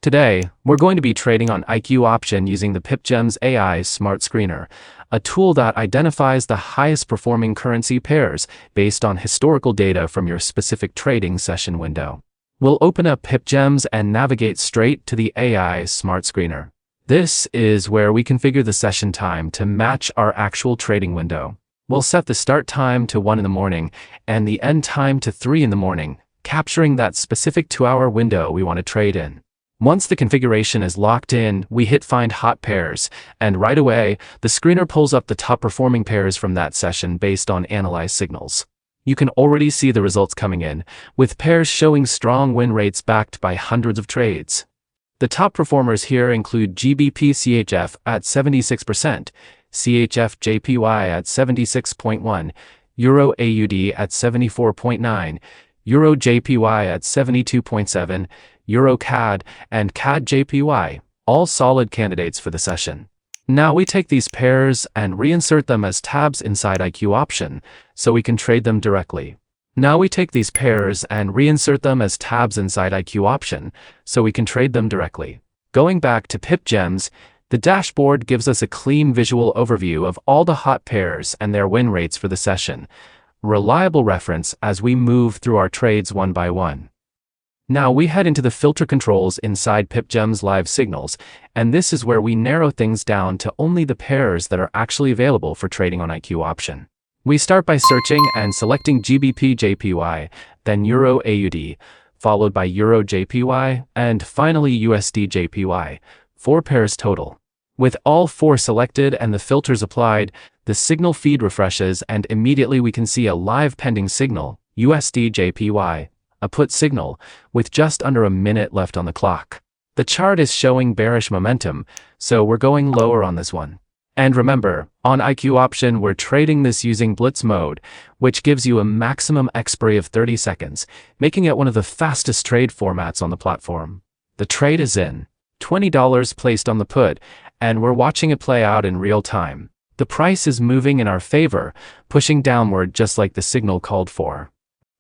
Today, we're going to be trading on IQ option using the Pipgems AI Smart Screener, a tool that identifies the highest performing currency pairs based on historical data from your specific trading session window. We'll open up Pipgems and navigate straight to the AI Smart Screener. This is where we configure the session time to match our actual trading window. We'll set the start time to 1 in the morning and the end time to 3 in the morning, capturing that specific 2-hour window we want to trade in. Once the configuration is locked in, we hit Find Hot Pairs, and right away, the screener pulls up the top performing pairs from that session based on analyzed signals. You can already see the results coming in, with pairs showing strong win rates backed by hundreds of trades. The top performers here include GBP CHF at 76%, CHF JPY at 76.1, Euro AUD at 74.9, Euro JPY at 72.7, Euro CAD, and CAD JPY, all solid candidates for the session. Now we take these pairs and reinsert them as tabs inside IQ option, so we can trade them directly. Going back to Pipgems, the dashboard gives us a clean visual overview of all the hot pairs and their win rates for the session. Reliable reference as we move through our trades one by one. Now we head into the filter controls inside Pipgems Live Signals, and this is where we narrow things down to only the pairs that are actually available for trading on IQ option. We start by searching and selecting GBP JPY, then Euro AUD, followed by Euro JPY, and finally USD JPY, 4 pairs total. With all 4 selected and the filters applied, the signal feed refreshes and immediately we can see a live pending signal, USD JPY, a put signal, with just under a minute left on the clock. The chart is showing bearish momentum, so we're going lower on this one. And remember, on IQ option we're trading this using Blitz mode, which gives you a maximum expiry of 30 seconds, making it one of the fastest trade formats on the platform. The trade is in. $20 placed on the put, and we're watching it play out in real time. The price is moving in our favor, pushing downward just like the signal called for.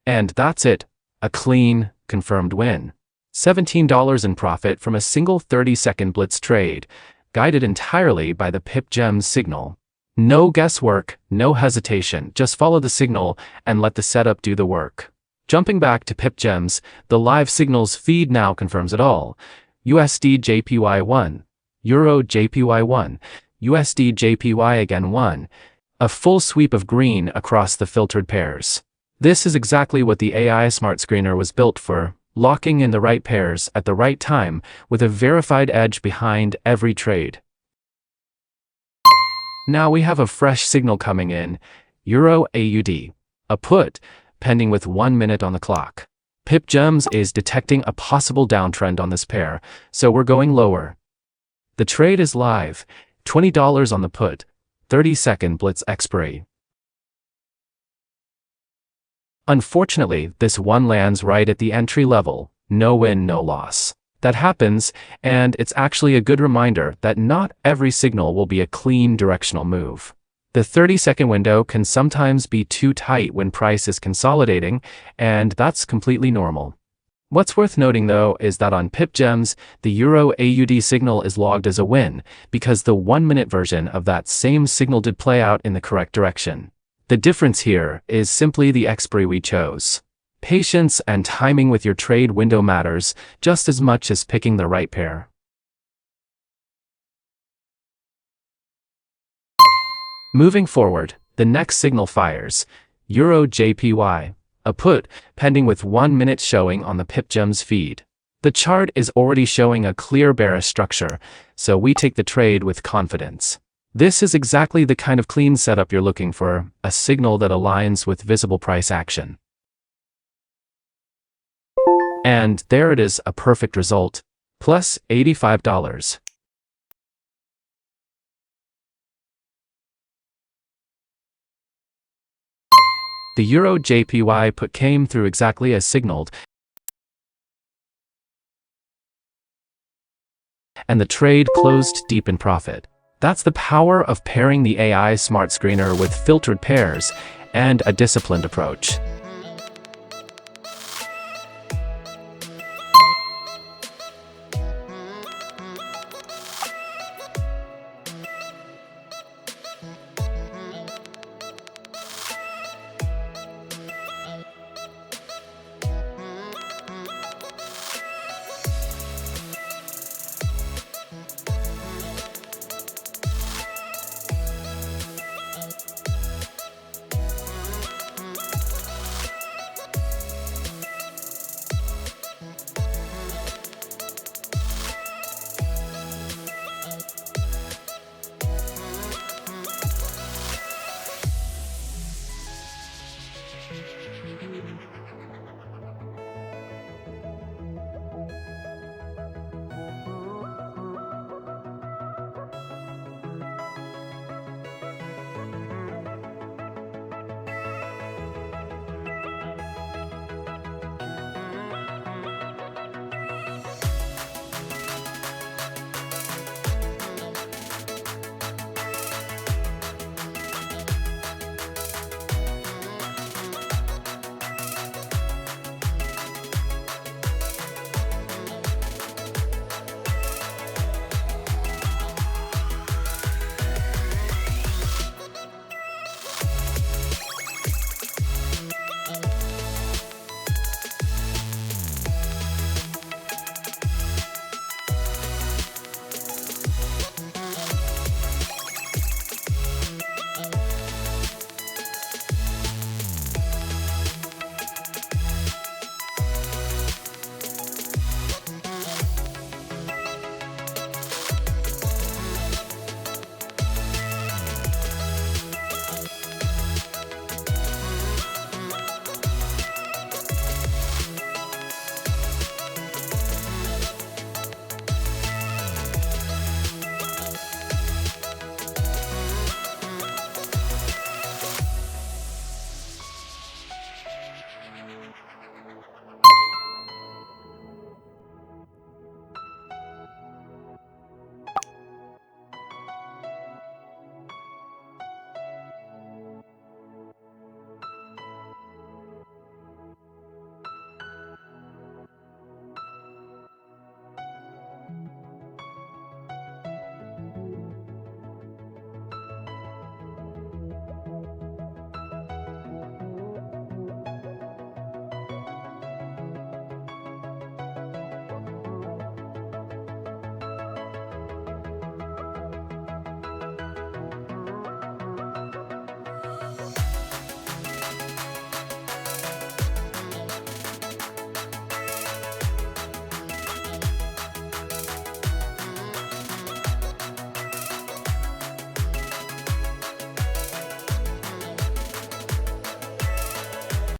And that's it. A clean, confirmed win. $17 in profit from a single 30-second blitz trade, guided entirely by the Pipgems signal. No guesswork, no hesitation, just follow the signal and let the setup do the work. Jumping back to Pipgems, the live signals feed now confirms it all. USD JPY 1, Euro JPY 1, USD JPY again 1. A full sweep of green across the filtered pairs. This is exactly what the AI Smart Screener was built for, locking in the right pairs at the right time with a verified edge behind every trade. Now we have a fresh signal coming in, Euro AUD, a put, pending with 1 minute on the clock. Pipgems is detecting a possible downtrend on this pair, so we're going lower. The trade is live, $20 on the put, 30-second blitz expiry. Unfortunately, this one lands right at the entry level, no win, no loss. That happens, and it's actually a good reminder that not every signal will be a clean directional move. The 30-second window can sometimes be too tight when price is consolidating, and that's completely normal. What's worth noting though is that on Pipgems, the Euro AUD signal is logged as a win, because the 1-minute version of that same signal did play out in the correct direction. The difference here is simply the expiry we chose. Patience and timing with your trade window matters just as much as picking the right pair. Moving forward, the next signal fires, Euro JPY, a put, pending with 1 minute showing on the Pipgems feed. The chart is already showing a clear bearish structure, so we take the trade with confidence. This is exactly the kind of clean setup you're looking for, a signal that aligns with visible price action. And there it is, a perfect result, plus $85. The Euro JPY put came through exactly as signaled, and the trade closed deep in profit. That's the power of pairing the AI Smart Screener with filtered pairs and a disciplined approach.